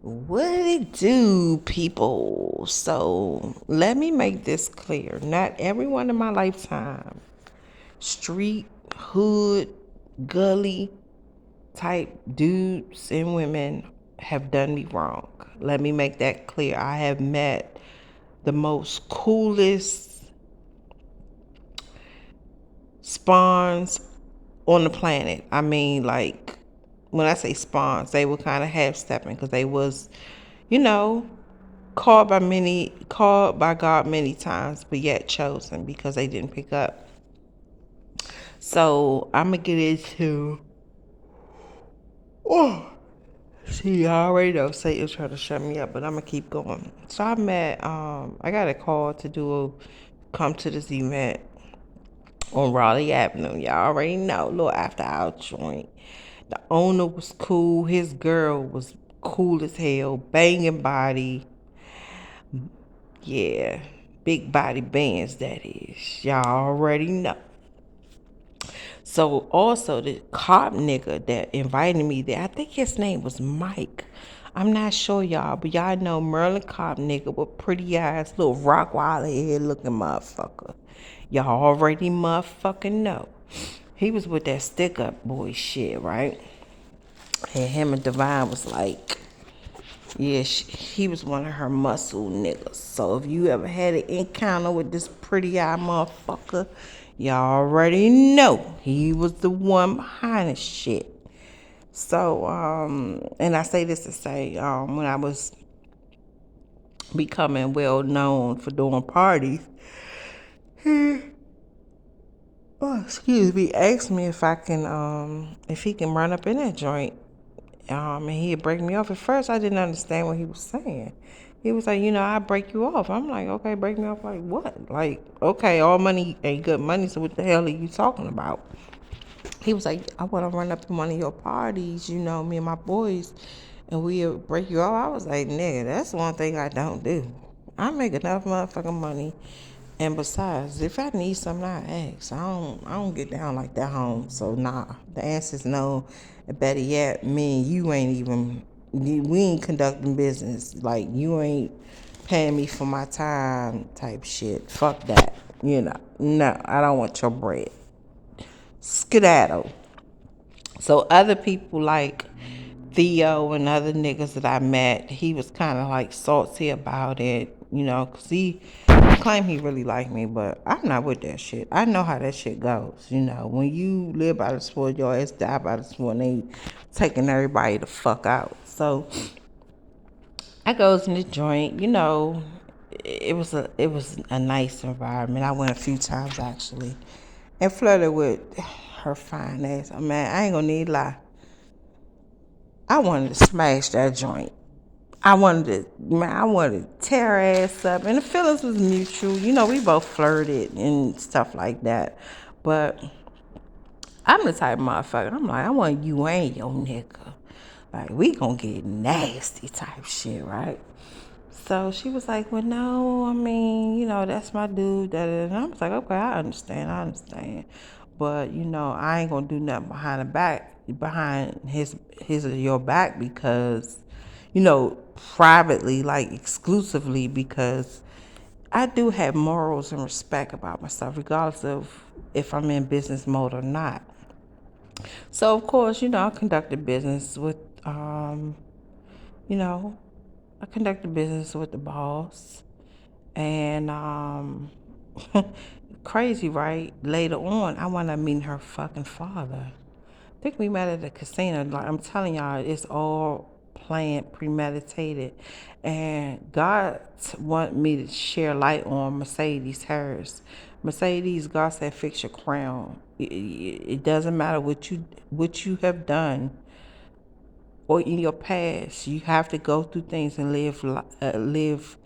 What did it do, people? So let me make this clear. Not everyone in my lifetime, street, hood, gully type dudes and women have done me wrong. Let me make that clear. I have met the most coolest spawns on the planet. I mean, like, when I say spawns, they were kind of half stepping because they was, you know, called by God many times, but yet chosen because they didn't pick up. So I'm gonna get into. Oh, see, I already know Satan's trying to shut me up, but I'm gonna keep going. So I got a call to come to this event on Raleigh Avenue. Y'all already know, a little after our joint. The owner was cool. His girl was cool as hell, banging body. Yeah, big body bands, that is. Y'all already know. So also the cop nigga that invited me there, I think his name was Mike. I'm not sure, y'all, but y'all know Merlin cop nigga with pretty eyes, little Rockwilder head looking motherfucker. Y'all already motherfucking know. He was with that stick up boy shit, right? And him and Divine was like, yeah, he was one of her muscle niggas. So if you ever had an encounter with this pretty eye motherfucker, y'all already know he was the one behind the shit. So, and I say this to say, when I was becoming well known for doing parties, oh, excuse me, asked me if he can run up in that joint. And he'd break me off. At first, I didn't understand what he was saying. He was like, I break you off. I'm like, okay, break me off like what? Like, okay, all money ain't good money, so what the hell are you talking about? He was like, I want to run up in one of your parties, me and my boys, and we'll break you off. I was like, nigga, that's one thing I don't do. I make enough motherfucking money. And besides, if I need something, I ask. I don't get down like that home. So nah, the answer's no. And better yet, me and you ain't even, we ain't conducting business. Like, you ain't paying me for my time type shit. Fuck that. No, I don't want your bread. Skedaddle. So other people like Theo and other niggas that I met, he was kind of like salty about it, because he claimed he really liked me, but I'm not with that shit. I know how that shit goes, When you live by the sword, your ass die by the sword, and they taking everybody the fuck out. So I goes in the joint, it was a nice environment. I went a few times actually, and flirted with her fine ass. Man, I ain't gonna need to lie. I wanted to smash that joint. I wanted to tear her ass up, and the feelings was mutual. We both flirted and stuff like that. But I'm the type of motherfucker. I'm like, I want you and your nigga. Like, we gonna get nasty type shit, right? So she was like, well, no, I mean, that's my dude. And I was like, okay, I understand. But, I ain't gonna do nothing behind his or your back because, privately, like exclusively, because I do have morals and respect about myself, regardless of if I'm in business mode or not. So, of course, I conducted business with, you know, I conducted business with the boss. And crazy, right? Later on, I wound up meeting her fucking father. I think we met at the casino. Like I'm telling y'all, it's all planned, premeditated. And God wanted me to share light on Mercedes hers. Mercedes, God said, fix your crown. It doesn't matter what you have done or in your past. You have to go through things and live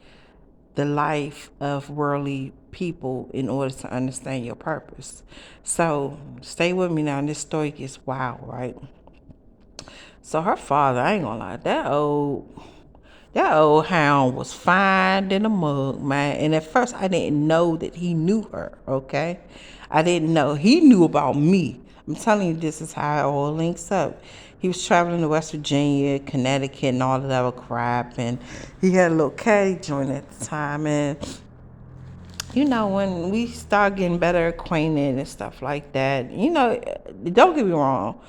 the life of worldly people in order to understand your purpose. So stay with me now. And this story gets wild, right? So her father, I ain't gonna lie, that old hound was fine in a mug, man. And at first I didn't know that he knew her, okay? I didn't know. He knew about me. I'm telling you, this is how it all links up. He was traveling to West Virginia, Connecticut, and all of that other crap. And he had a little caddy joint at the time. And when we start getting better acquainted and stuff like that, don't get me wrong.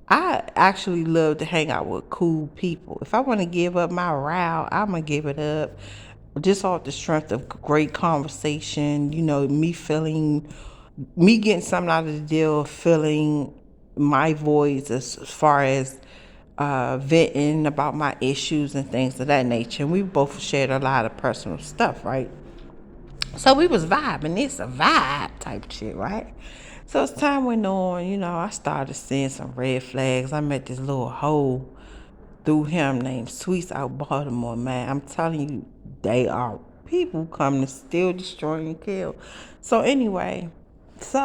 I actually love to hang out with cool people. If I want to give up my route, I'm going to give it up just off the strength of great conversation, me getting something out of the deal, filling my voids as far as venting about my issues and things of that nature. And we both shared a lot of personal stuff, right? So we was vibing. It's a vibe type shit, right? So as time went on, I started seeing some red flags. I met this little hoe through him named Sweets out Baltimore, man. I'm telling you, they are people come to steal, destroy, and kill. So anyway, he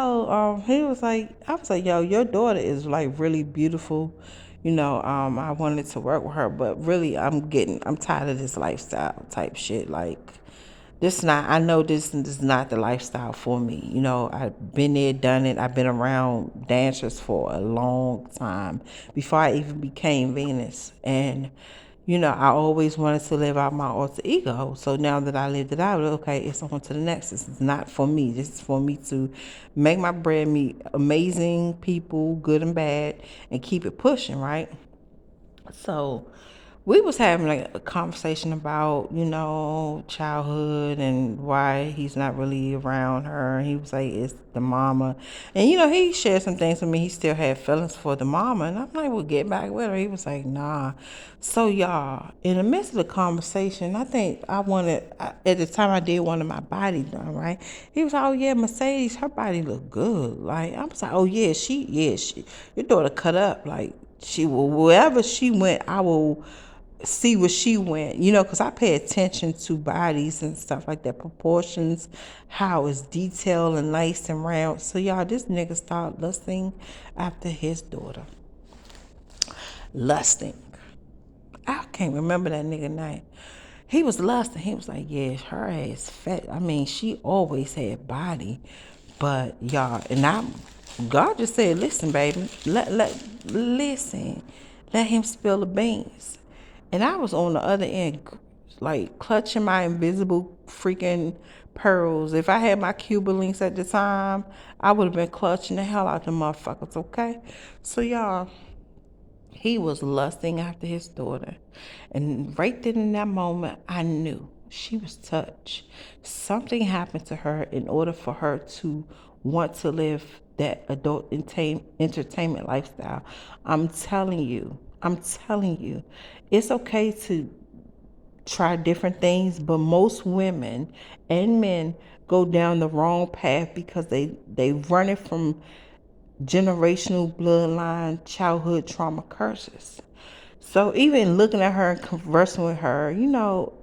was like, I was like, yo, your daughter is like really beautiful. I wanted to work with her, but really I'm tired of this lifestyle type shit. Like, I know this is not the lifestyle for me. I've been there, done it. I've been around dancers for a long time before I even became Venus. And, I always wanted to live out my alter ego. So now that I lived it out, okay, it's on to the next. This is not for me. This is for me to make my bread, meet amazing people, good and bad, and keep it pushing, right? So we was having like a conversation about, childhood and why he's not really around her. He was like, it's the mama. And, he shared some things with me. He still had feelings for the mama. And I'm like, well, get back with her. He was like, nah. So, y'all, in the midst of the conversation, I think at the time I did one of my body done, right? He was like, oh, yeah, Mercedes, her body look good. Like, I was like, oh, yeah, your daughter cut up. Like, she will, wherever she went, I will see where she went, because I pay attention to bodies and stuff like that, proportions, how it's detailed and nice and round. So, y'all, this nigga started lusting after his daughter. Lusting. I can't remember that nigga name. He was lusting. He was like, yeah, her ass fat. I mean, she always had body. But, y'all, God just said, listen, baby, listen. Let him spill the beans. And I was on the other end, like clutching my invisible freaking pearls. If I had my Cuba links at the time, I would have been clutching the hell out the motherfuckers, okay? So, y'all, he was lusting after his daughter. And right then in that moment, I knew she was touched. Something happened to her in order for her to want to live that adult entertainment lifestyle. I'm telling you, it's okay to try different things, but most women and men go down the wrong path because they run it from generational bloodline childhood trauma curses. So even looking at her and conversing with her,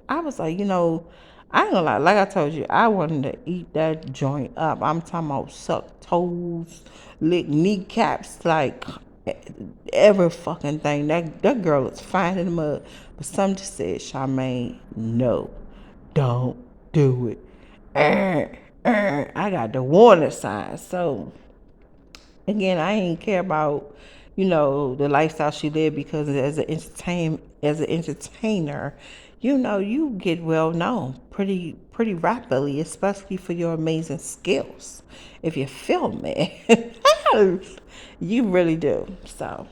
I was like, I ain't gonna lie, like I told you, I wanted to eat that joint up. I'm talking about suck toes, lick kneecaps, like every fucking thing. That girl is fine in the mud. But some just said, Charmaine, no, don't do it. I got the warning sign. So again, I ain't care about, the lifestyle she lived, because as an entertainer, you get well known pretty rapidly, especially for your amazing skills. If you feel me, you really do. So,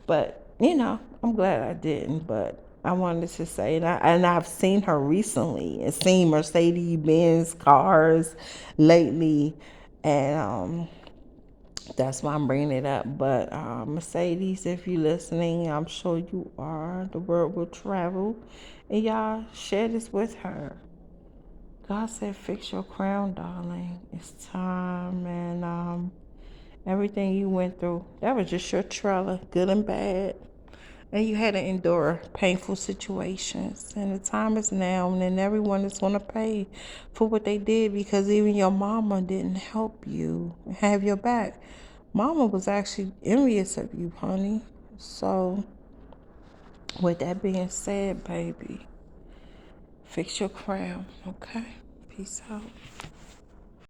but I'm glad I didn't. But I wanted to say, and I've seen her recently, and seen Mercedes Benz cars lately, and that's why I'm bringing it up. But Mercedes, if you're listening, I'm sure you are. The word will travel, and y'all share this with her. God said, "Fix your crown, darling. It's time." And everything you went through, that was just your trailer, good and bad. And you had to endure painful situations. And the time is now, and then everyone is going to pay for what they did, because even your mama didn't help you, have your back. Mama was actually envious of you, honey. So, with that being said, baby, fix your crown, okay? Peace out.